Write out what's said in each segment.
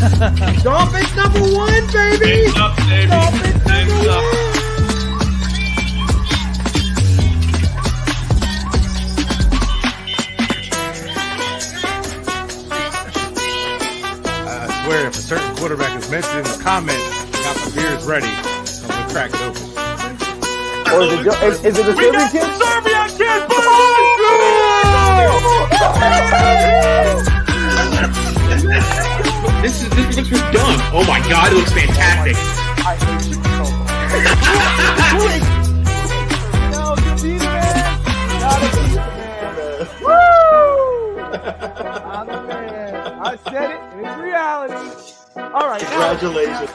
Dolphins number one, baby. Hands up, baby. Dolphins number Hands up. one. I swear, if a certain quarterback is mentioned in the comments, I got my beers ready. I'm going to crack it open. Or is it a Serbian kid? Serbia kid, This looks dumb. Oh my god, it looks fantastic. I hate you so much. No, good beat, man. Gotta beat, man. Woo! I'm the man. I said it, and it's reality. All right, Congratulations.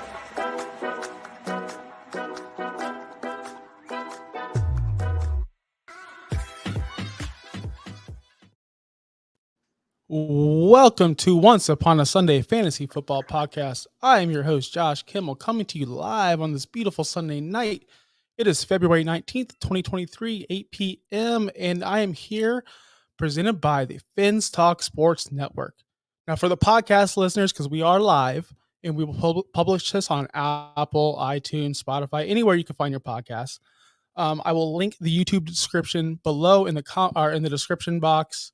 Welcome to Once Upon a Sunday Fantasy Football Podcast. I am your host, Josh Kimmel, coming to you live on this beautiful Sunday night. It is February 19th, 2023, 8 p.m., and I am here presented by the Fins Talk Sports Network. Now, for the podcast listeners, because we are live, and we will publish this on Apple, iTunes, Spotify, anywhere you can find your podcasts. I will link the YouTube description below in the description box.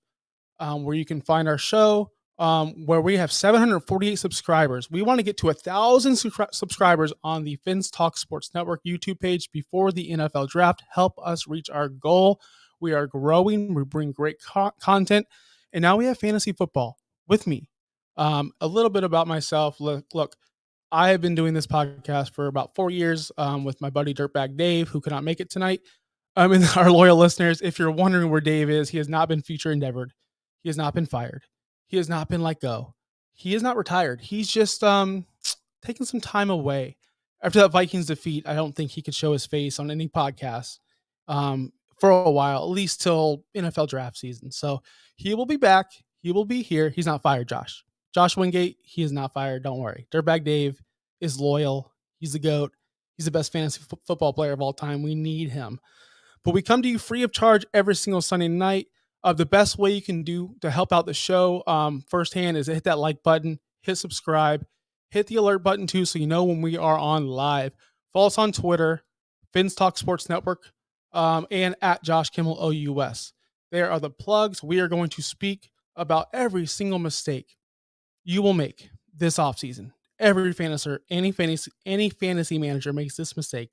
Where you can find our show, where we have 748 subscribers. We want to get to 1,000 subscribers on the Fins Talk Sports Network YouTube page before the NFL draft. Help us reach our goal. We are growing. We bring great content. And now we have fantasy football with me. A little bit about myself. Look, I have been doing this podcast for about 4 years with my buddy Dirtbag Dave, who could not make it tonight. And our loyal listeners, if you're wondering where Dave is, he has not been feature endeavored. He has not been fired. He has not been let go. He is not retired. He's just taking some time away. After that Vikings defeat, I don't think he could show his face on any podcast for a while, at least till NFL draft season. So he will be back. He will be here. He's not fired, Josh. Josh Wingate, he is not fired. Don't worry. Dirtbag Dave is loyal. He's the GOAT. He's the best fantasy football player of all time. We need him. But we come to you free of charge every single Sunday night. The best way you can do to help out the show firsthand is hit that like button, hit subscribe, hit the alert button too so you know when we are on live. Follow us on Twitter, Fins Talk Sports Network, and at Josh Kimmel OUS. There are the plugs. We are going to speak about every single mistake you will make this offseason. Any fantasy manager makes this mistake.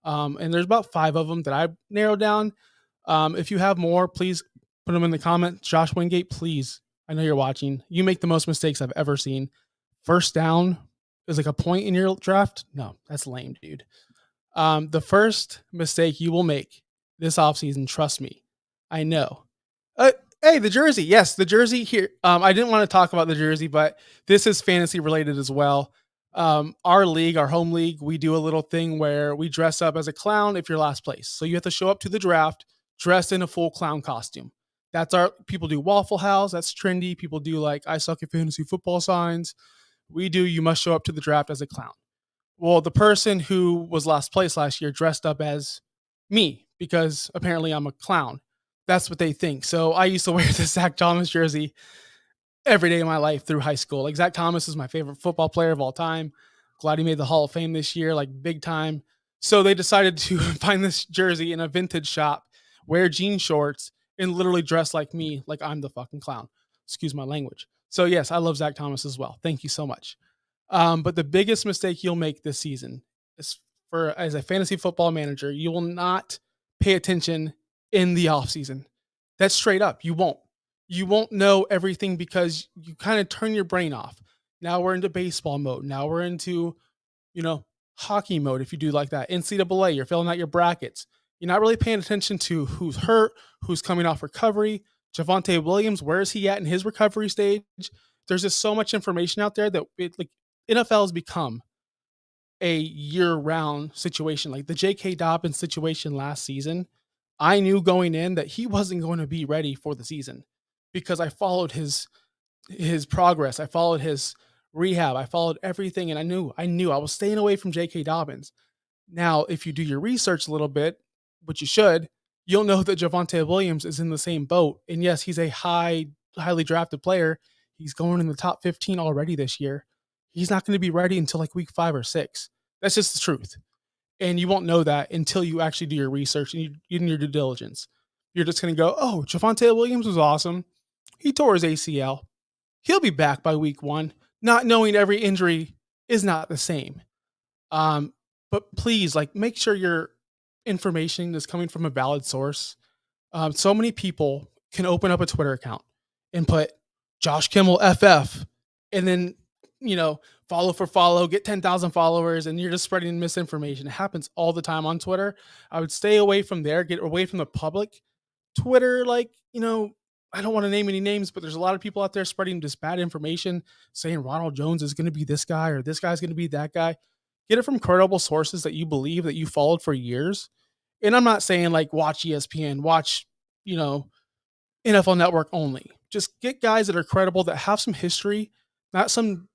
And there's about 5 of them that I narrowed down. If you have more, please put them in the comments. Josh Wingate, please. I know you're watching. You make the most mistakes I've ever seen. First down is like a point in your draft. No, that's lame, dude. The first mistake you will make this offseason, trust me, I know. Hey, the jersey. Yes, the jersey here. I didn't want to talk about the jersey, but this is fantasy related as well. Our league, our home league, we do a little thing where we dress up as a clown if you're last place. So you have to show up to the draft dressed in a full clown costume. People do Waffle House. That's trendy. People do like I suck at fantasy football signs. We do, you must show up to the draft as a clown. Well, the person who was last place last year dressed up as me because apparently I'm a clown. That's what they think. So I used to wear the Zach Thomas jersey every day of my life through high school. Like Zach Thomas is my favorite football player of all time. Glad he made the Hall of Fame this year, like big time. So they decided to find this jersey in a vintage shop, wear jean shorts, and literally dress like me, like I'm the fucking clown. Excuse my language. So yes, I love Zach Thomas as well. Thank you so much. But the biggest mistake you'll make this season is as a fantasy football manager, you will not pay attention in the offseason. That's straight up. You won't. You won't know everything because you kind of turn your brain off. Now we're into baseball mode. Now we're into, hockey mode. If you do like that, NCAA, you're filling out your brackets. You're not really paying attention to who's hurt, who's coming off recovery. Javonte Williams, where is he at in his recovery stage? There's just so much information out there that NFL has become a year-round situation. Like the J.K. Dobbins situation last season, I knew going in that he wasn't going to be ready for the season because I followed his progress. I followed his rehab. I followed everything, and I knew I was staying away from J.K. Dobbins. Now, if you do your research a little bit, which you should, you'll know that Javonte Williams is in the same boat. And yes, he's a highly drafted player. He's going in the top 15 already this year. he's not going to be ready until like week 5 or 6. That's just the truth. And you won't know that until you actually do your research and you do your due diligence. You're just going to go, oh, Javonte Williams was awesome. He tore his ACL. He'll be back by week 1, not knowing every injury is not the same. But please, like, make sure your information is coming from a valid source. So many people can open up a Twitter account and put Josh Kimmel FF and then, follow for follow, get 10,000 followers, and you're just spreading misinformation. It happens all the time on Twitter. I would stay away from there, get away from the public. Twitter, I don't want to name any names, but there's a lot of people out there spreading just bad information, saying Ronald Jones is going to be this guy or this guy's going to be that guy. Get it from credible sources that you believe, that you followed for years. And I'm not saying like watch ESPN, watch, NFL Network only. Just get guys that are credible, that have some history, not some.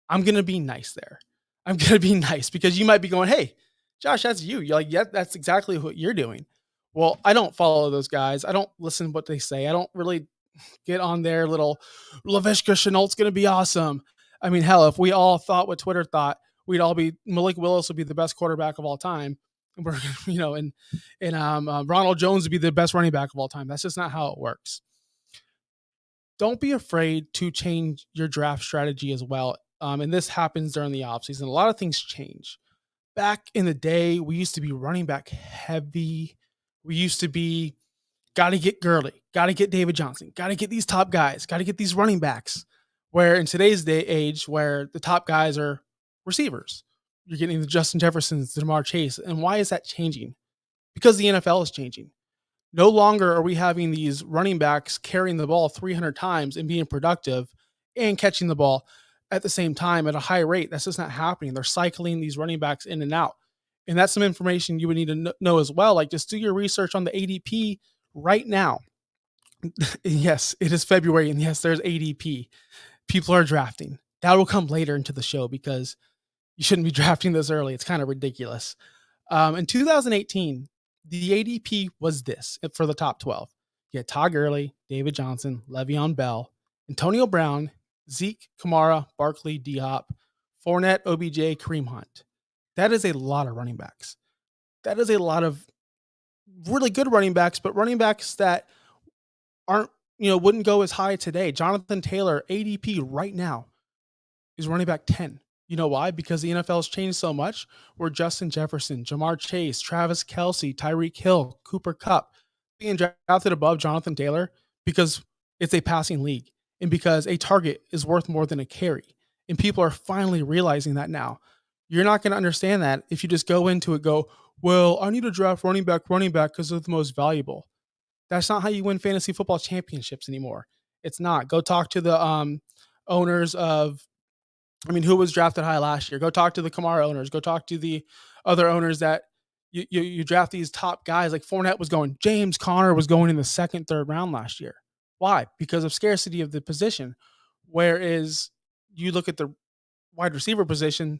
I'm going to be nice there. I'm going to be nice because you might be going, hey, Josh, that's you. You're like, yeah, that's exactly what you're doing. Well, I don't follow those guys. I don't listen to what they say. I don't really get on their little Laviska Shenault's going to be awesome. I mean, hell, if we all thought what Twitter thought, we'd all be Malik Willis would be the best quarterback of all time. And we're, Ronald Jones would be the best running back of all time. That's just not how it works. Don't be afraid to change your draft strategy as well. And this happens during the offseason. A lot of things change. Back in the day, we used to be running back heavy. We used to be, got to get Gurley, got to get David Johnson, got to get these top guys, got to get these running backs. Where in today's age, where the top guys are receivers, you're getting the Justin Jeffersons, the Jamar Chase. And why is that changing? Because the NFL is changing. No longer are we having these running backs carrying the ball 300 times and being productive and catching the ball at the same time at a high rate. That's just not happening. They're cycling these running backs in and out. And that's some information you would need to know as well. Like, just do your research on the ADP right now. Yes, it is February, and yes, there's ADP. People are drafting. That will come later into the show because you shouldn't be drafting this early. It's kind of ridiculous. In 2018, the ADP was this for the top 12. You had Todd Gurley, David Johnson, Le'Veon Bell, Antonio Brown, Zeke, Kamara, Barkley, D-Hop, Fournette, OBJ, Kareem Hunt. That is a lot of running backs. That is a lot of really good running backs, but running backs that aren't, wouldn't go as high today. Jonathan Taylor, ADP right now, is running back 10. You know why? Because the NFL has changed so much. Where Justin Jefferson, Jamar Chase, Travis Kelce, Tyreek Hill, Cooper Kupp being drafted above Jonathan Taylor because it's a passing league and because a target is worth more than a carry. And people are finally realizing that now. You're not going to understand that if you just go into it, well, I need to draft running back because they're the most valuable. That's not how you win fantasy football championships anymore. It's not. Go talk to the owners of, who was drafted high last year? Go talk to the Kamara owners. Go talk to the other owners that you draft these top guys. Like Fournette was going. James Conner was going in the second, third round last year. Why? Because of scarcity of the position. Whereas you look at the wide receiver position,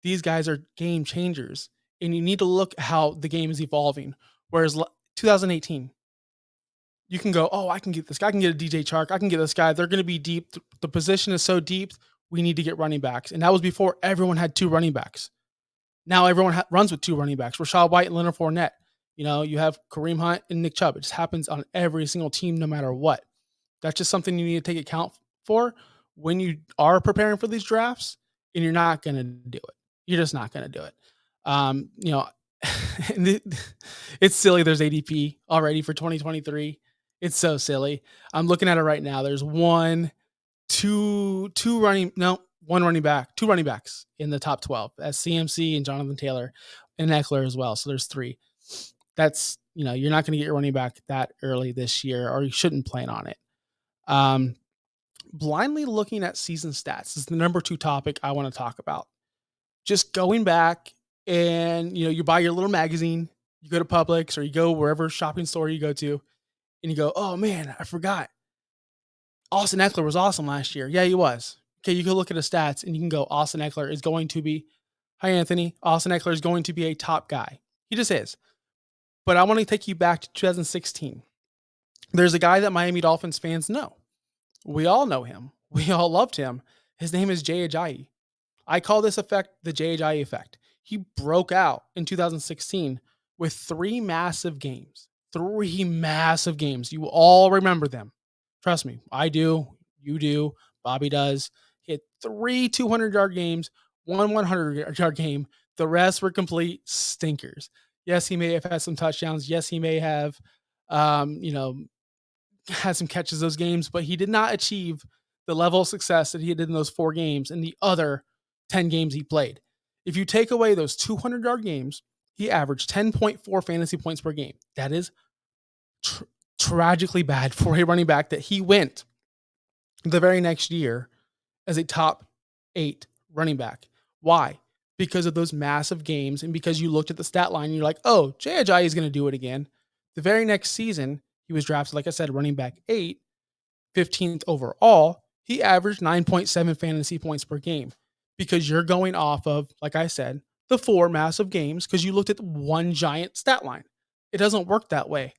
these guys are game changers. And you need to look how the game is evolving. Whereas 2018, you can go, oh, I can get this guy. I can get a DJ Chark. I can get this guy. They're going to be deep. The position is so deep. We need to get running backs. And that was before everyone had 2 running backs. Now everyone runs with 2 running backs. Rashad White and Leonard Fournette. You have Kareem Hunt and Nick Chubb. It just happens on every single team, no matter what. That's just something you need to take account for when you are preparing for these drafts, and you're not going to do it. You're just not going to do it. It's silly. There's ADP already for 2023. It's so silly. I'm looking at it right now. There's one running back, 2 running backs in the top 12. That's CMC and Jonathan Taylor and Eckler as well. So there's 3. That's, you're not going to get your running back that early this year, or you shouldn't plan on it. Blindly looking at season stats is the number 2 topic I want to talk about. Just going back and, you buy your little magazine, you go to Publix or you go wherever shopping store you go to, and you go, oh man, I forgot. Austin Eckler was awesome last year. Yeah, he was. Okay, you can look at his stats and you can go, Austin Eckler is going to be, hi Anthony, Austin Eckler is going to be a top guy. He just is. But I want to take you back to 2016. There's a guy that Miami Dolphins fans know. We all know him. We all loved him. His name is Jay Ajayi. I call this effect the Jay Ajayi effect. He broke out in 2016 with 3 massive games. 3 massive games. You all remember them. Trust me, I do. You do. Bobby does. He had 3 200-yard games, one 100-yard game. The rest were complete stinkers. Yes, he may have had some touchdowns. Yes, he may have, had some catches those games, but he did not achieve the level of success that he did in those 4 games in the other 10 games he played. If you take away those 200-yard games, he averaged 10.4 fantasy points per game. That is tragically bad for a running back that he went the very next year as a top 8 running back. Why? Because of those massive games and because you looked at the stat line and you're like, oh, Jay Ajayi is going to do it again. The very next season, he was drafted, like I said, running back 8, 15th overall. He averaged 9.7 fantasy points per game because you're going off of, like I said, the 4 massive games because you looked at one giant stat line. It doesn't work that way.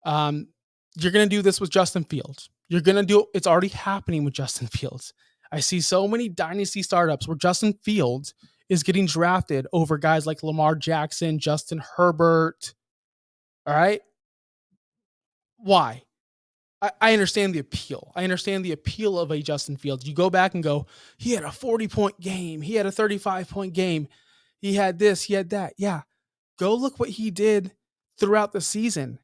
You're going to do this with Justin Fields. You're going to do it. It's already happening with Justin Fields. I see so many dynasty startups where Justin Fields is getting drafted over guys like Lamar Jackson, Justin Herbert. All right. Why? I understand the appeal. I understand the appeal of a Justin Fields. You go back and go, he had a 40-point game. He had a 35-point game. He had this, he had that. Yeah. Go look what he did throughout the season.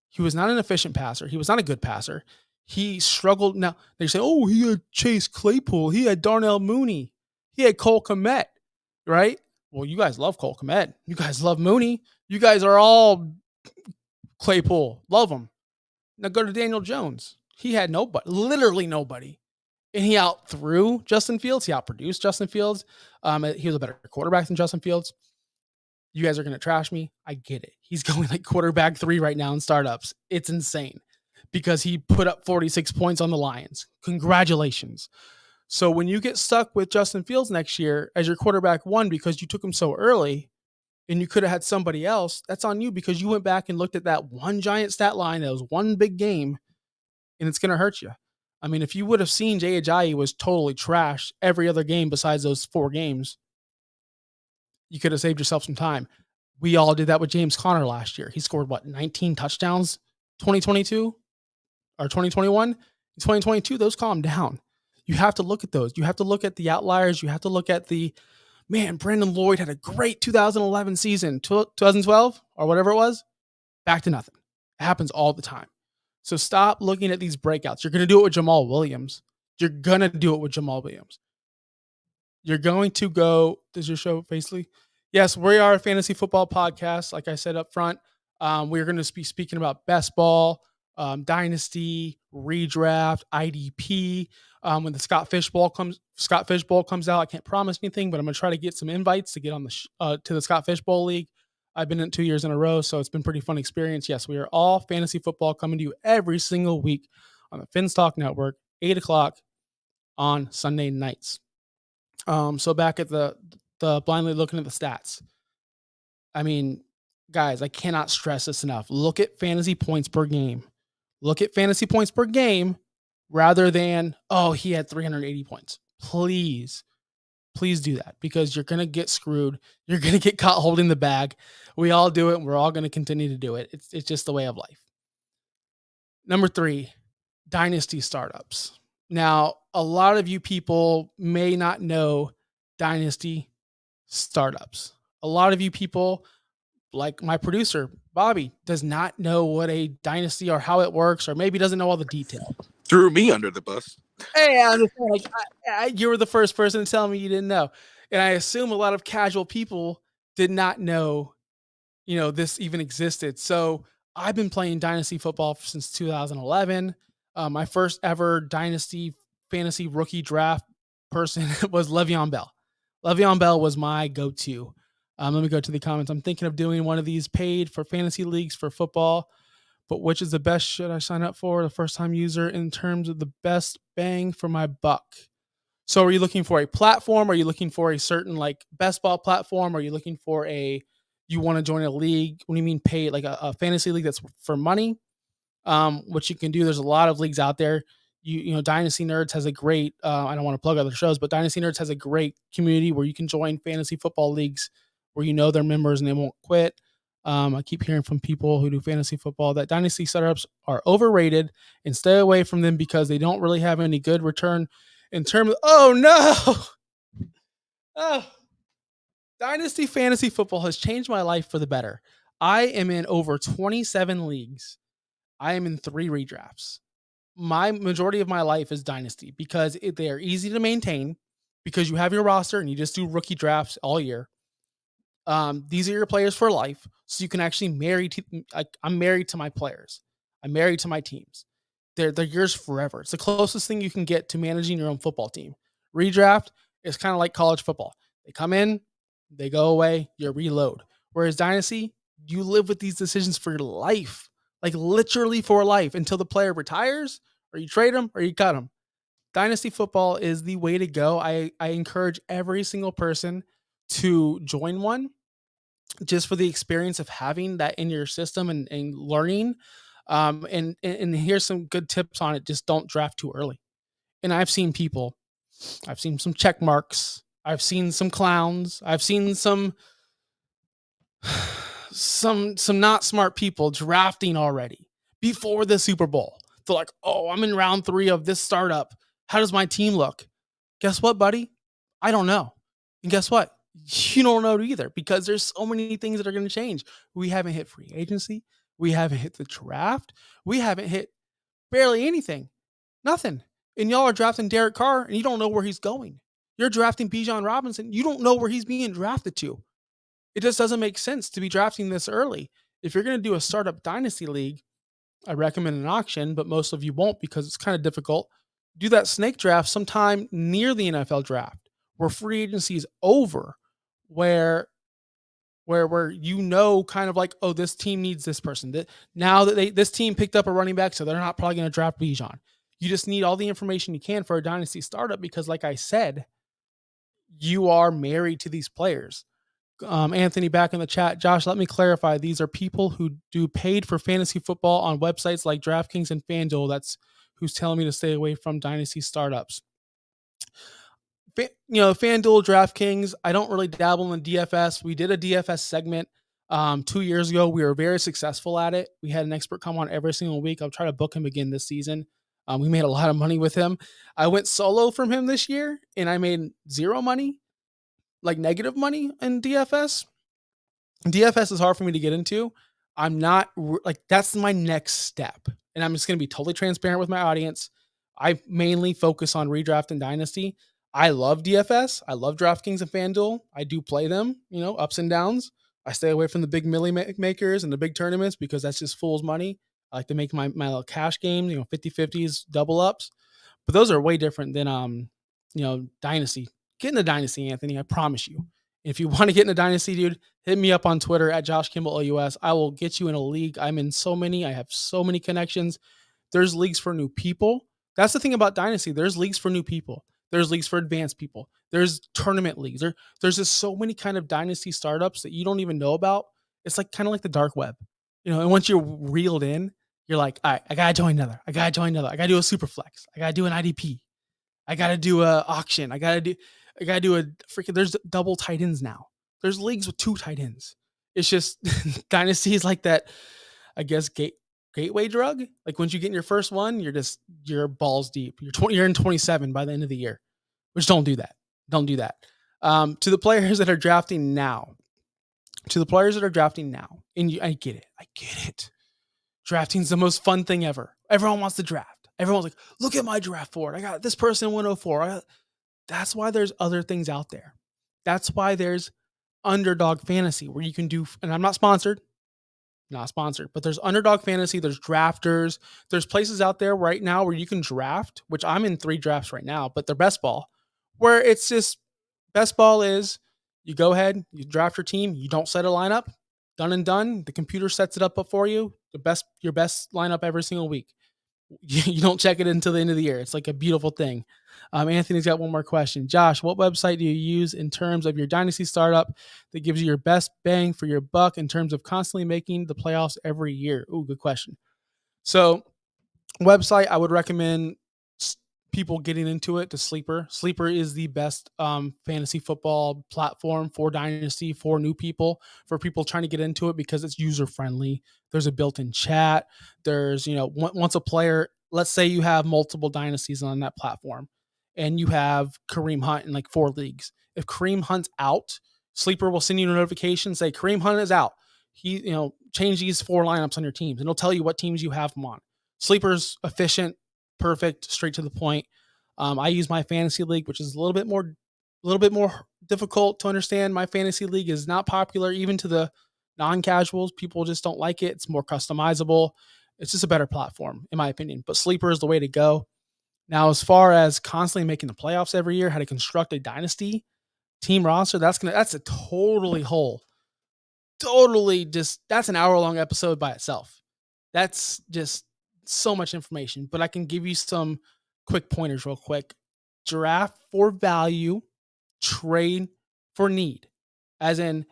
He was not an efficient passer. He was not a good passer. He struggled. Now, they say, oh, he had Chase Claypool. He had Darnell Mooney. He had Cole Kmet, right? Well, you guys love Cole Kmet. You guys love Mooney. You guys are all Claypool. Love him. Now go to Daniel Jones. He had nobody, literally nobody. And he outthrew Justin Fields. He outproduced Justin Fields. He was a better quarterback than Justin Fields. You guys are going to trash me. I get it. He's going like quarterback 3 right now in startups. It's insane because he put up 46 points on the Lions. Congratulations. So when you get stuck with Justin Fields next year as your quarterback 1 because you took him so early and you could have had somebody else, that's on you because you went back and looked at that one giant stat line. That was one big game and it's going to hurt you. I mean, if you would have seen Jay Ajayi was totally trashed every other game besides those 4 games, you could have saved yourself some time. We all did that with James Conner last year. He scored, 19 touchdowns, 2022 or 2021? In 2022, those calmed down. You have to look at those. You have to look at the outliers. You have to look at Brandon Lloyd had a great 2011 season, 2012 or whatever it was, back to nothing. It happens all the time. So stop looking at these breakouts. You're going to do it with Jamal Williams. You're going to do it with Jamal Williams. You're going to go, does your show Facely? Yes, we are a fantasy football podcast. Like I said up front, we're going to be speaking about best ball, dynasty, redraft, IDP. When the Scott Fish Bowl comes out, I can't promise anything, but I'm going to try to get some invites to get on to the Scott Fish Bowl League. I've been in 2 years in a row, so it's been a pretty fun experience. Yes, we are all fantasy football coming to you every single week on the Fins Talk Network, 8 o'clock on Sunday nights. So back at the blindly looking at the stats. I mean, guys, I cannot stress this enough. Look at fantasy points per game. Look at fantasy points per game rather than, oh, he had 380 points. Please do that because you're going to get screwed. You're going to get caught holding the bag. We all do it. And we're all going to continue to do it. It's just the way of life. Number 3, dynasty startups. Now, a lot of you people may not know dynasty startups. A lot of you people, like my producer, Bobby, does not know what a dynasty or how it works, or maybe doesn't know all the details. Threw me under the bus. Hey, I understand. You were the first person to tell me you didn't know. And I assume a lot of casual people did not know, this even existed. So I've been playing dynasty football since 2011. My first ever dynasty fantasy rookie draft person was Le'Veon Bell. Le'Veon Bell was my go-to. Let me go to the comments. I'm thinking of doing one of these paid for fantasy leagues for football, but which is the best should I sign up for? The first-time user in terms of the best bang for my buck. So are you looking for a platform? Are you looking for a certain best ball platform? Are you looking for you want to join a league? What do you mean paid? Like a fantasy league that's for money? What you can do, there's a lot of leagues out there. Dynasty Nerds has a great, I don't want to plug other shows, but Dynasty Nerds has a great community where you can join fantasy football leagues where their members and they won't quit. I keep hearing from people who do fantasy football that dynasty startups are overrated and stay away from them because they don't really have any good return in terms of, oh no. Oh, dynasty fantasy football has changed my life for the better. I am in over 27 leagues. I am in 3 redrafts. My majority of my life is dynasty because they are easy to maintain because you have your roster and you just do rookie drafts all year. These are your players for life, so you can actually I'm married to my players. I'm married to my teams. They're yours forever. It's the closest thing you can get to managing your own football team. Redraft is kind of like college football. They come in, they go away, you reload. Whereas dynasty, you live with these decisions for your life, like literally for life until the player retires or you trade them or you cut them. Dynasty football is the way to go. I encourage every single person to join one just for the experience of having that in your system and learning. And here's some good tips on it. Just don't draft too early. And I've seen some check marks. I've seen some clowns. I've seen some not smart people drafting already before the Super Bowl. They're like, oh, I'm in round 3 of this startup. How does my team look? Guess what, buddy? I don't know. And guess what? You don't know either because there's so many things that are going to change. We haven't hit free agency. We haven't hit the draft. We haven't hit barely anything. Nothing. And y'all are drafting Derek Carr and you don't know where he's going. You're drafting Bijan Robinson. You don't know where he's being drafted to. It just doesn't make sense to be drafting this early. If you're going to do a startup dynasty league, I recommend an auction, but most of you won't because it's kind of difficult. Do that snake draft sometime near the NFL draft where free agency is over, where kind of like, oh, this team needs this person. Now that this team picked up a running back, so they're not probably going to draft Bijan. You just need all the information you can for a dynasty startup because, like I said, you are married to these players. Anthony back in the chat. Josh, let me clarify. These are people who do paid for fantasy football on websites like DraftKings and FanDuel. That's who's telling me to stay away from dynasty startups. FanDuel, DraftKings, I don't really dabble in DFS. We did a DFS segment 2 years ago. We were very successful at it. We had an expert come on every single week. I'll try to book him again this season. We made a lot of money with him. I went solo from him this year, and I made zero money, like negative money in DFS. DFS is hard for me to get into. I'm not that's my next step. And I'm just going to be totally transparent with my audience. I mainly focus on redraft and dynasty. I love DFS. I love DraftKings and FanDuel. I do play them, ups and downs. I stay away from the big milli makers and the big tournaments because that's just fool's money. I like to make my little cash games, 50-50s, double ups. But those are way different than, dynasty. Get in the dynasty, Anthony. I promise you. If you want to get in a dynasty, dude, hit me up on Twitter at Josh Kimmel OUS. I will get you in a league. I'm in so many. I have so many connections. There's leagues for new people. That's the thing about dynasty. There's leagues for new people. There's leagues for advanced people. There's tournament leagues. There's just so many kind of dynasty startups that you don't even know about. It's like kind of like the dark web, and once you're reeled in, you're like, all right, I got to join another. I got to do a super flex. I got to do an IDP. I got to do a auction. I got to do a freaking, there's double tight ends now. There's leagues with 2 tight ends. It's just dynasty is like that, I guess, gateway drug. Like once you get in your first one, you're balls deep. You're in 27 by the end of the year, which don't do that. Don't do that. To the players that are drafting now, and I get it. Drafting's the most fun thing ever. Everyone wants to draft. Everyone's like, look at my draft board. I got this person 104. That's why there's other things out there. That's why there's Underdog Fantasy where you can do, and I'm not sponsored, but there's Underdog Fantasy, there's drafters, there's places out there right now where you can draft, which I'm in 3 drafts right now, but they're best ball, where it's just, best ball is you go ahead, you draft your team, you don't set a lineup, done and done. The computer sets it up for you, your best lineup every single week. You don't check it until the end of the year. It's like a beautiful thing. Anthony's got one more question. Josh, what website do you use in terms of your dynasty startup that gives you your best bang for your buck in terms of constantly making the playoffs every year? Ooh, good question. So website, I would recommend people getting into it to Sleeper. Sleeper is the best fantasy football platform for Dynasty, for new people, for people trying to get into it because it's user friendly. There's a built-in chat. There's, once a player, let's say you have multiple dynasties on that platform and you have Kareem Hunt in like 4 leagues. If Kareem Hunt's out, Sleeper will send you a notification, say Kareem Hunt is out. Change these 4 lineups on your teams, and it'll tell you what teams you have them on. Sleeper's efficient, perfect, straight to the point. I use my fantasy league, which is a little bit more difficult to understand. My fantasy league is not popular even to the non-casuals. People just don't like it. It's more customizable. It's just a better platform, in my opinion. But Sleeper is the way to go. Now, as far as constantly making the playoffs every year, how to construct a dynasty team roster, that's a that's an hour-long episode by itself. That's just so much information, but I can give you some quick pointers real quick. Draft for value, trade for need. As in,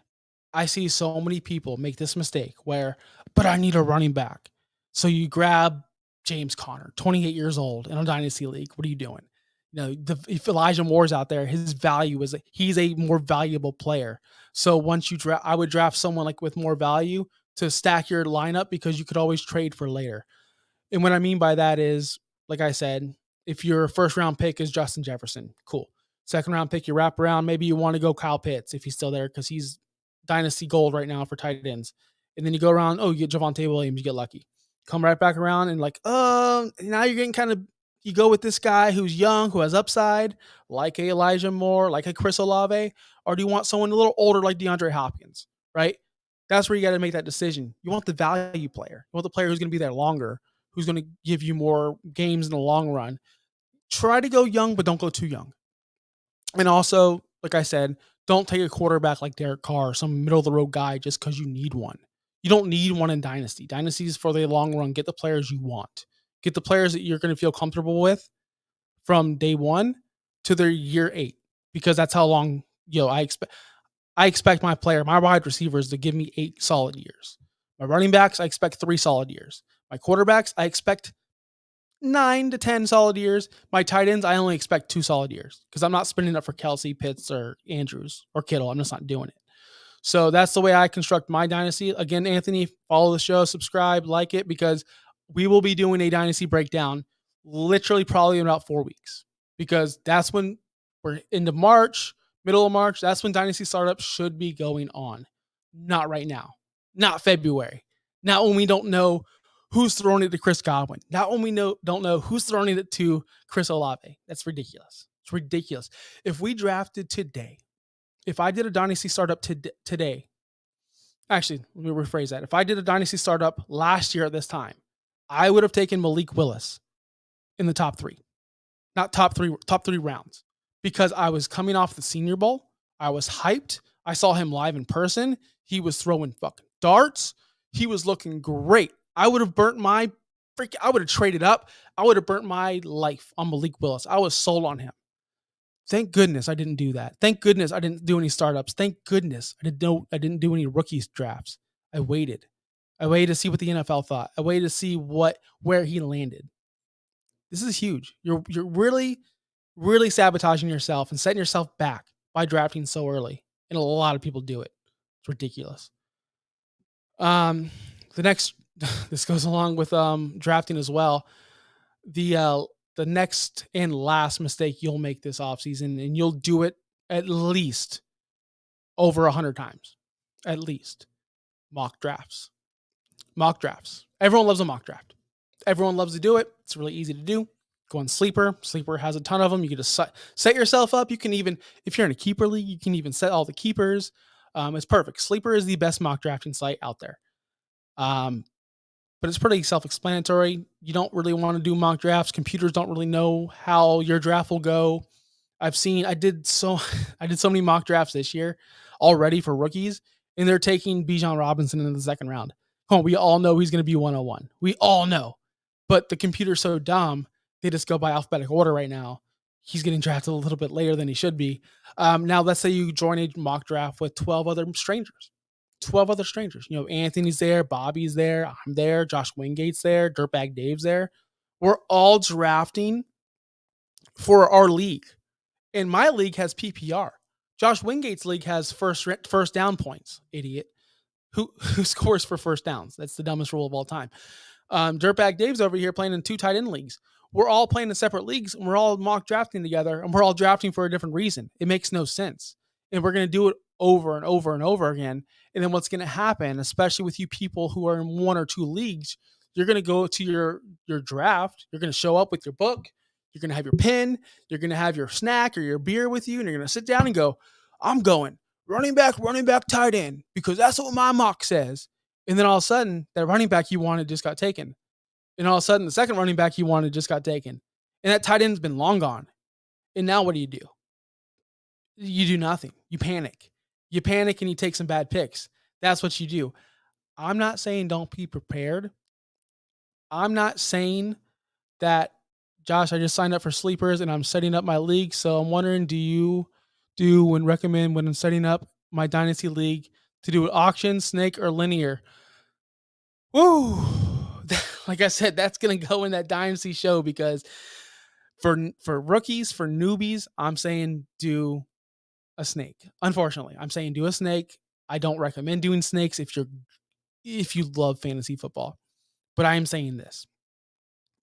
I see so many people make this mistake where, but I need a running back. So you grab James Conner, 28 years old in a dynasty league. What are you doing? If Elijah Moore's out there, his value is he's a more valuable player. So once you draft, I would draft someone like with more value to stack your lineup because you could always trade for later. And what I mean by that is, like I said, if your first round pick is Justin Jefferson, cool. Second round pick, you wrap around. Maybe you want to go Kyle Pitts if he's still there because he's dynasty gold right now for tight ends. And then you go around, you get Javonte Williams, you get lucky. Come right back around and now you're getting you go with this guy who's young, who has upside, like a Elijah Moore, like a Chris Olave, or do you want someone a little older like DeAndre Hopkins, right? That's where you got to make that decision. You want the value player. You want the player who's going to be there longer, who's going to give you more games in the long run. Try to go young, but don't go too young. And also, like I said, don't take a quarterback like Derek Carr, some middle-of-the-road guy, just because you need one. You don't need one in Dynasty. Dynasty is for the long run. Get the players you want. Get the players that you're going to feel comfortable with from day 1 to their year 8, because that's how long I expect my wide receivers to give me 8 solid years. My running backs, I expect 3 solid years. My quarterbacks, I expect 9 to 10 solid years. My tight ends, I only expect 2 solid years because I'm not spending up for Kelsey, Pitts, or Andrews, or Kittle. I'm just not doing it. So that's the way I construct my dynasty. Again, Anthony, follow the show, subscribe, like it, because we will be doing a dynasty breakdown literally probably in about 4 weeks, because that's when we're into March, middle of March. That's when dynasty startups should be going on. Not right now. Not February. Not when we don't know who's throwing it to Chris Godwin. Not when we don't know who's throwing it to Chris Olave. That's ridiculous. It's ridiculous. If we drafted today, if I did a dynasty startup today, actually, let me rephrase that. If I did a dynasty startup last year at this time, I would have taken Malik Willis in the top 3. Not top three rounds, because I was coming off the Senior Bowl. I was hyped. I saw him live in person. He was throwing fucking darts. He was looking great. I would have traded up. I would have burnt my life on Malik Willis. I was sold on him. Thank goodness I didn't do that. Thank goodness I didn't do any startups. Thank goodness I didn't do any rookies drafts. I waited. to see what the NFL thought. I waited to see where he landed. This is huge. You're really, really sabotaging yourself and setting yourself back by drafting so early. And a lot of people do it. It's ridiculous. This goes along with drafting as well. The next and last mistake you'll make this offseason, and you'll do it at least over 100 times. At least. Mock drafts. Everyone loves a mock draft. Everyone loves to do it. It's really easy to do. Go on Sleeper. Sleeper has a ton of them. You can just set yourself up. You can even, if you're in a keeper league, you can even set all the keepers. It's perfect. Sleeper is the best mock drafting site out there. But it's pretty self-explanatory. You don't really want to do mock drafts. Computers don't really know how your draft will go. I did so many mock drafts this year already for rookies, and they're taking Bijan Robinson in the second round. We all know he's going to be 101. We all know. But the computer's so dumb, they just go by alphabetical order right now. He's getting drafted a little bit later than he should be. Now, let's say you join a mock draft with 12 other strangers. 12 other strangers. Anthony's there, Bobby's there, I'm there, Josh Wingate's there, Dirtbag Dave's there. We're all drafting for our league. And my league has PPR. Josh Wingate's league has first down points. Idiot. Who scores for first downs? That's the dumbest rule of all time. Dirtbag Dave's over here playing in 2 tight end leagues. We're all playing in separate leagues, and we're all mock drafting together, and we're all drafting for a different reason. It makes no sense. And we're going to do it over and over and over again. And then what's going to happen, especially with you people who are in 1 or 2 leagues, you're going to go to your draft. You're going to show up with your book. You're going to have your pen. You're going to have your snack or your beer with you, and you're going to sit down and go, I'm going running back, tight end, because that's what my mock says. And then all of a sudden, that running back you wanted just got taken. And all of a sudden, the second running back you wanted just got taken. And that tight end's been long gone. And now what do? You do nothing. You panic. You panic and you take some bad picks. That's what you do. I'm not saying don't be prepared. I'm not saying that, Josh, I just signed up for sleepers and I'm setting up my league. So I'm wondering, do you recommend when I'm setting up my dynasty league to do an auction, snake, or linear? Woo! Like I said, that's going to go in that dynasty show, because for rookies, for newbies, I'm saying do a snake. Unfortunately, I'm saying do a snake. I don't recommend doing snakes if you love fantasy football. But I am saying this.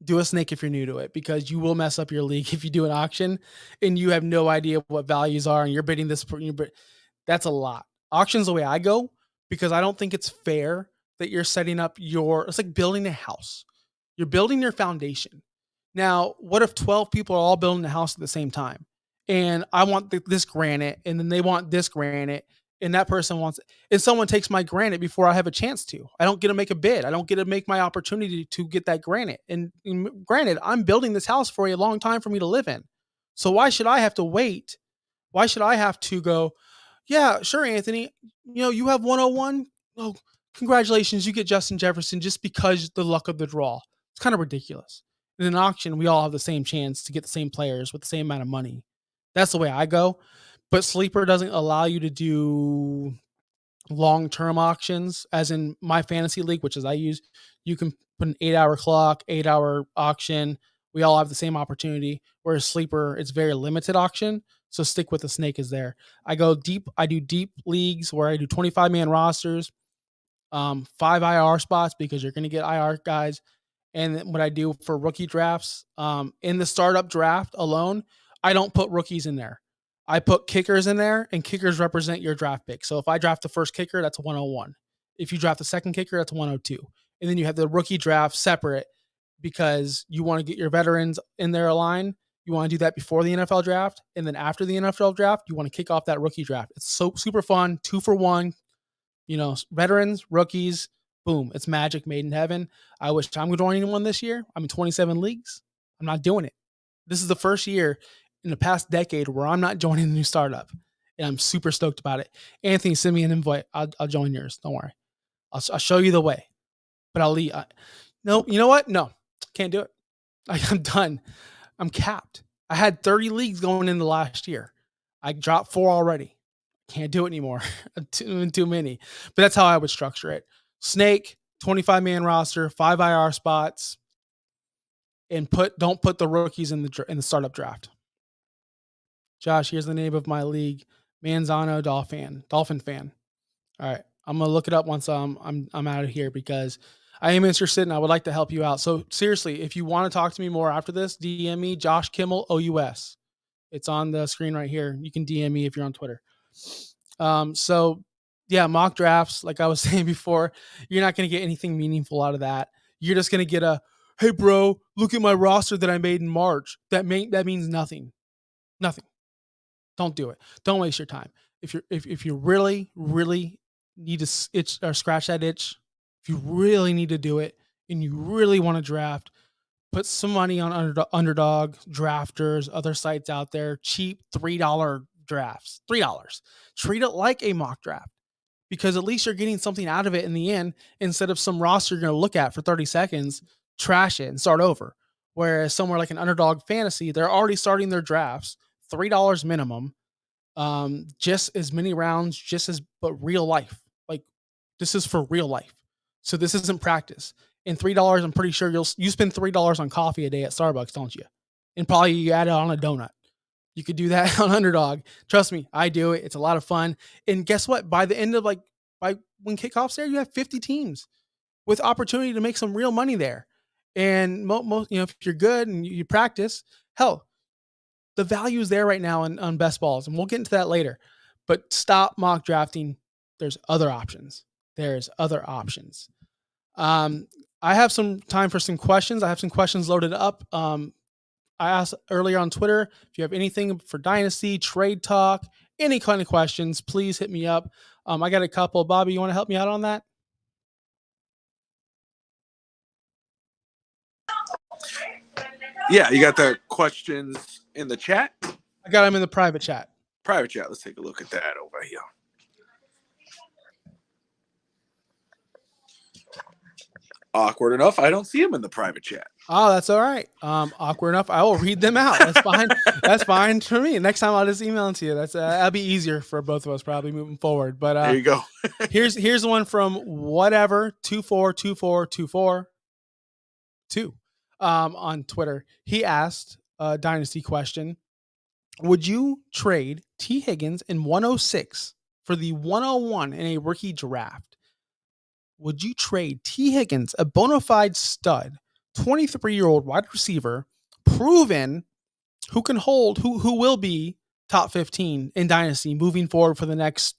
Do a snake if you're new to it, because you will mess up your league if you do an auction and you have no idea what values are and you're bidding this. That's a lot. Auction's the way I go, because I don't think it's fair that you're setting up it's like building a house. You're building your foundation. Now, what if 12 people are all building a house at the same time? And I want this granite, and then they want this granite, and that person wants it. And someone takes my granite before I have a chance to. I don't get to make a bid. I don't get to make my opportunity to get that granite. And granted, I'm building this house for a long time for me to live in. So why should I have to wait? Why should I have to go, yeah, sure, Anthony, you have 101. Oh, congratulations, you get Justin Jefferson just because the luck of the draw. It's kind of ridiculous. In an auction, we all have the same chance to get the same players with the same amount of money. That's the way I go. But Sleeper doesn't allow you to do long-term auctions, as in my fantasy league, which is I use. You can put an 8-hour clock, 8-hour auction. We all have the same opportunity. Whereas Sleeper, it's very limited auction. So stick with the snake is there. I go deep. I do deep leagues where I do 25-man rosters, 5 IR spots, because you're going to get IR guys. And what I do for rookie drafts, in the startup draft alone, I don't put rookies in there. I put kickers in there, and kickers represent your draft pick. So if I draft the first kicker, that's 101. If you draft the second kicker, that's 102. And then you have the rookie draft separate, because you want to get your veterans in their line. You want to do that before the NFL draft. And then after the NFL draft, you want to kick off that rookie draft. It's so super fun. 2 for 1, veterans, rookies, boom. It's magic made in heaven. I wish I'm joining one this year. I'm in 27 leagues. I'm not doing it. This is the first year in the past decade where I'm not joining the new startup, and I'm super stoked about it. Anthony, send me an invite. I'll join yours. Don't worry. I'll show you the way, but I'll leave. No, you know what? No, can't do it. I'm done. I'm capped. I had 30 leagues going in the last year. I dropped 4 already. Can't do it anymore. too many. But that's how I would structure it. Snake, 25-man roster, 5 IR spots, and don't put the rookies in the startup draft. Josh, here's the name of my league, Manzano Dolphin fan. All right, I'm gonna look it up once I'm out of here, because I am interested and I would like to help you out. So seriously, if you want to talk to me more after this, DM me, Josh Kimmel OUS. It's on the screen right here. You can DM me if you're on Twitter. So yeah, mock drafts, like I was saying before, you're not going to get anything meaningful out of that. You're just going to get hey bro, look at my roster that I made in March. That means nothing. Nothing. Don't do it. Don't waste your time. If you really, really need to itch or scratch that itch, if you really need to do it and you really want to draft, put some money on Underdog, Drafters, other sites out there, cheap $3 drafts. $3. Treat it like a mock draft, because at least you're getting something out of it in the end, instead of some roster you're going to look at for 30 seconds, trash it, and start over. Whereas somewhere like an Underdog Fantasy, they're already starting their drafts, $3 minimum, just as many rounds, but real life. Like, this is for real life. So this isn't practice. And $3, I'm pretty sure you spend $3 on coffee a day at Starbucks, don't you? and probably you add it on a donut. You could do that on Underdog. Trust me, I do it. It's a lot of fun. And guess what? By the end of by when kickoff's there, you have 50 teams with opportunity to make some real money there. And most, if you're good and you practice, hell, the value is there right now on best balls, and we'll get into that later. But stop mock drafting. There's other options. I have some time for some questions. I have some questions loaded up. I asked earlier on Twitter, if you have anything for Dynasty, trade talk, any kind of questions, please hit me up. I got a couple. Bobby, you want to help me out on that? Yeah, you got the questions in the chat? I got them in the private chat. Private chat. Let's take a look at that over here. Awkward enough, I don't see them in the private chat. Oh, that's all right. Awkward enough, I will read them out. That's fine. That's fine for me. Next time I'll just email them to you. That'll be easier for both of us probably moving forward. But there you go. here's one from whatever 242424 on Twitter. He asked a Dynasty question. Would you trade T. Higgins in 106 for the 101 in a rookie draft? Would you trade T. Higgins, a bona fide stud, 23-year-old wide receiver, proven, who can hold, who will be top 15 in Dynasty moving forward for the next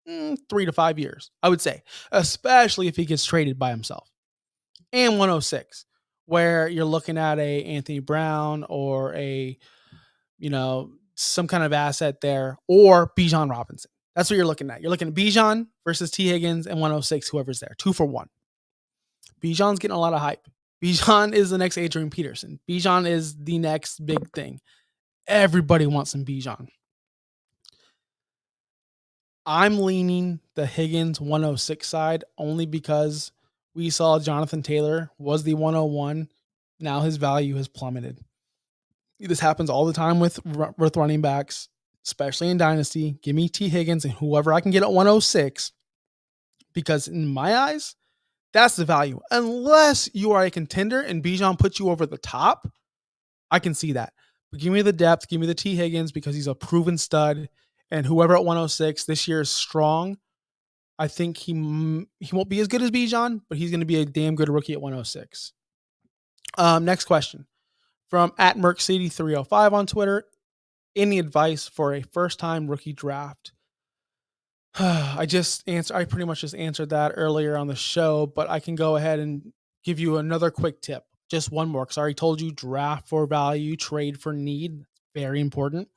3 to 5 years, I would say, especially if he gets traded by himself, and 106, where you're looking at a Anthony Brown or a, some kind of asset there, or Bijan Robinson. That's what you're looking at. You're looking at Bijan versus T. Higgins and 106, whoever's there. 2 for 1. Bijan's getting a lot of hype. Bijan is the next Adrian Peterson. Bijan is the next big thing. Everybody wants some Bijan. I'm leaning the Higgins 106 side only because we saw Jonathan Taylor was the 101. Now his value has plummeted. This happens all the time with running backs, especially in Dynasty. Give me T. Higgins and whoever I can get at 106, because in my eyes, that's the value. Unless you are a contender and Bijan puts you over the top, I can see that. But give me the depth, give me the T. Higgins, because he's a proven stud, and whoever at 106 this year is strong. I think he won't be as good as Bijan, but he's going to be a damn good rookie at 106. Next question from @MerkCity305 on Twitter. Any advice for a first-time rookie draft? I pretty much just answered that earlier on the show, but I can go ahead and give you another quick tip. Just one more, because I already told you, draft for value, trade for need. Very important.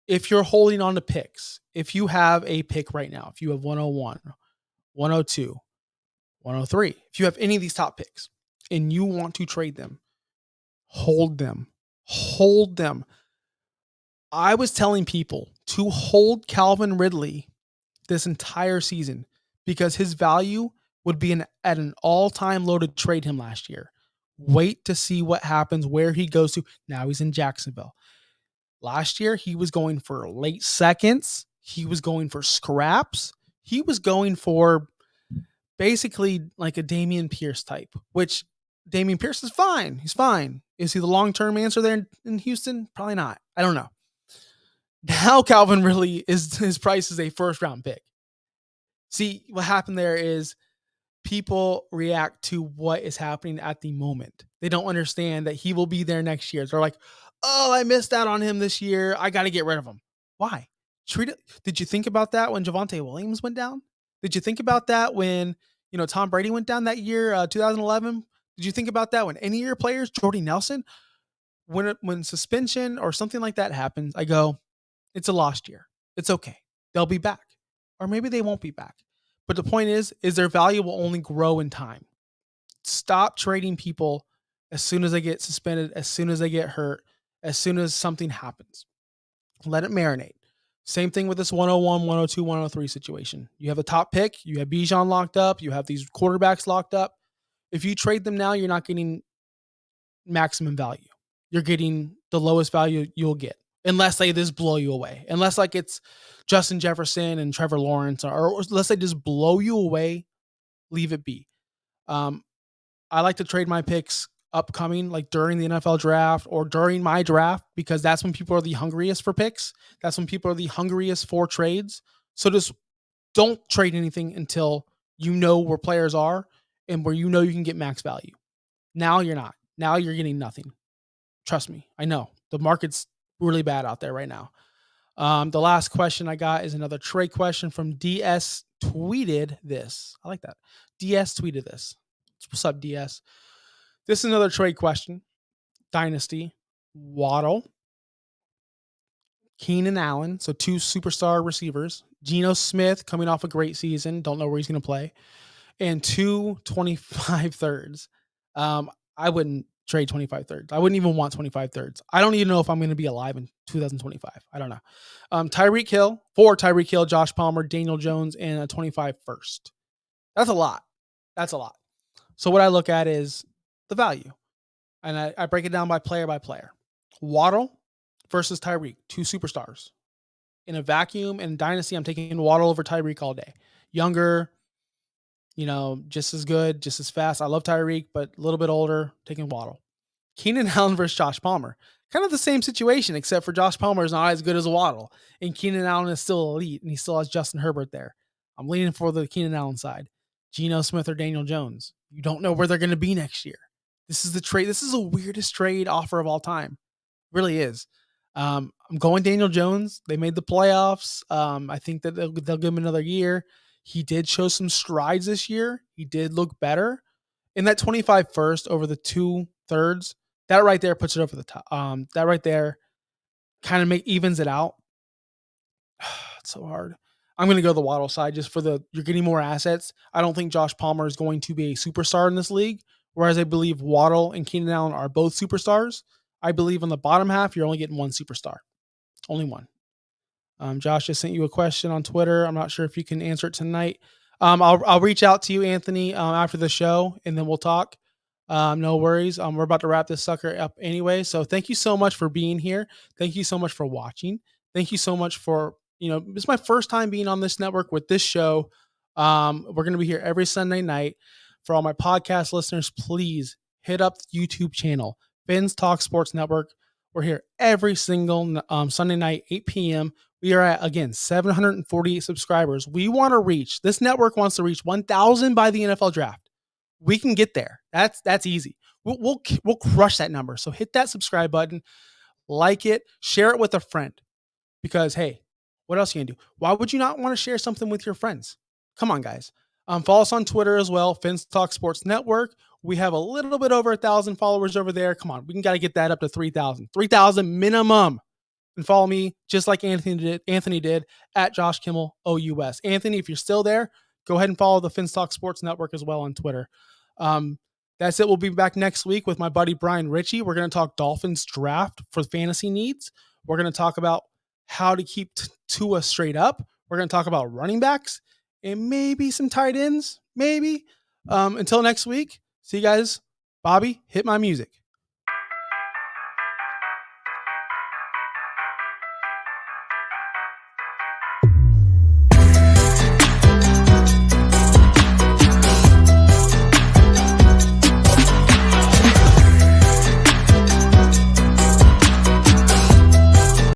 If you're holding on to picks, if you have a pick right now, if you have 101, 102, 103, if you have any of these top picks and you want to trade them, hold them. Hold them. I was telling people to hold Calvin Ridley this entire season because his value would be at an all-time low to trade him last year. Wait to see what happens, where he goes to. Now he's in Jacksonville. Last year, he was going for late seconds. He was going for scraps. He was going for basically like a Dameon Pierce type, which Dameon Pierce is fine. He's fine. Is he the long-term answer there in Houston? Probably not. I don't know. Now Calvin Ridley his price is a first-round pick. See, what happened there is people react to what is happening at the moment. They don't understand that he will be there next year. They're like, oh, I missed out on him this year. I got to get rid of him. Why? Did you think about that when Javonte Williams went down? Did you think about that when Tom Brady went down that year, 2011? Did you think about that when any of your players, Jordy Nelson, when suspension or something like that happens, I go, it's a lost year. It's okay. They'll be back. Or maybe they won't be back. But the point is their value will only grow in time. Stop trading people as soon as they get suspended, as soon as they get hurt, as soon as something happens. Let it marinate. Same thing with this 101, 102, 103 situation. You have a top pick. You have Bijan locked up. You have these quarterbacks locked up. If you trade them now, you're not getting maximum value. You're getting the lowest value you'll get. Unless they just blow you away. Unless like it's Justin Jefferson and Trevor Lawrence, or unless they just blow you away, leave it be. I like to trade my picks upcoming, like during the NFL draft or during my draft, because that's when people are the hungriest for picks. That's when people are the hungriest for trades. So just don't trade anything until you know where players are and where you know you can get max value. Now you're not. Now you're getting nothing. Trust me. I know the market's really bad out there right now. The last question I got is another trade question from DS tweeted this. I like that. DS tweeted this. What's up, DS? This is another trade question. Dynasty, Waddle, Keenan Allen, so 2 superstar receivers. Geno Smith coming off a great season. Don't know where he's going to play. And 2 25 thirds. I wouldn't trade 25 thirds. I wouldn't even want 25 thirds. I don't even know if I'm going to be alive in 2025. I don't know. Tyreek Hill, 4 Tyreek Hill, Josh Palmer, Daniel Jones, and a 25 first. That's a lot. That's a lot. So what I look at is the value. And I break it down by player. Waddle versus Tyreek, 2 superstars. In a vacuum and dynasty, I'm taking Waddle over Tyreek all day. Younger, just as good, just as fast. I love Tyreek, but a little bit older, taking Waddle. Keenan Allen versus Josh Palmer. Kind of the same situation, except for Josh Palmer is not as good as Waddle. And Keenan Allen is still elite, and he still has Justin Herbert there. I'm leaning for the Keenan Allen side. Geno Smith or Daniel Jones. You don't know where they're going to be next year. This is the trade. This is the weirdest trade offer of all time. It really is. I'm going Daniel Jones. They made the playoffs. I think that they'll give him another year. He did show some strides this year. He did look better. And that 25 first over the 2 thirds, that right there puts it over the top. That right there kind of evens it out. It's so hard. I'm going to go the Waddle side just for you're getting more assets. I don't think Josh Palmer is going to be a superstar in this league, whereas I believe Waddle and Keenan Allen are both superstars. I believe on the bottom half, you're only getting 1 superstar. Only 1. Josh just sent you a question on Twitter. I'm not sure if you can answer it tonight. I'll reach out to you, Anthony, after the show, and then we'll talk. No worries. We're about to wrap this sucker up anyway. So thank you so much for being here. Thank you so much for watching. Thank you so much for, it's my first time being on this network with this show. We're going to be here every Sunday night. For all my podcast listeners, please hit up the YouTube channel, Fins Talk Sports Network. We're here every single Sunday night, 8 p.m. We are at, again, 748 subscribers. This network wants to reach 1,000 by the NFL draft. We can get there. That's easy. We'll crush that number. So hit that subscribe button, like it, share it with a friend. Because, hey, what else are you going to do? Why would you not want to share something with your friends? Come on, guys. Follow us on Twitter as well, Fins Talk Sports Network. We have a little bit over 1,000 followers over there. Come on, we got to get that up to 3,000. 3,000 minimum. And follow me just like Anthony did at Josh Kimmel OUS. Anthony, if you're still there, go ahead and follow the Fins Talk Sports Network as well on Twitter. That's it. We'll be back next week with my buddy Brian Ritchie. We're going to talk Dolphins draft for fantasy needs. We're going to talk about how to keep Tua straight up. We're going to talk about running backs and maybe some tight ends. Maybe. Until next week. See you guys. Bobby, hit my music.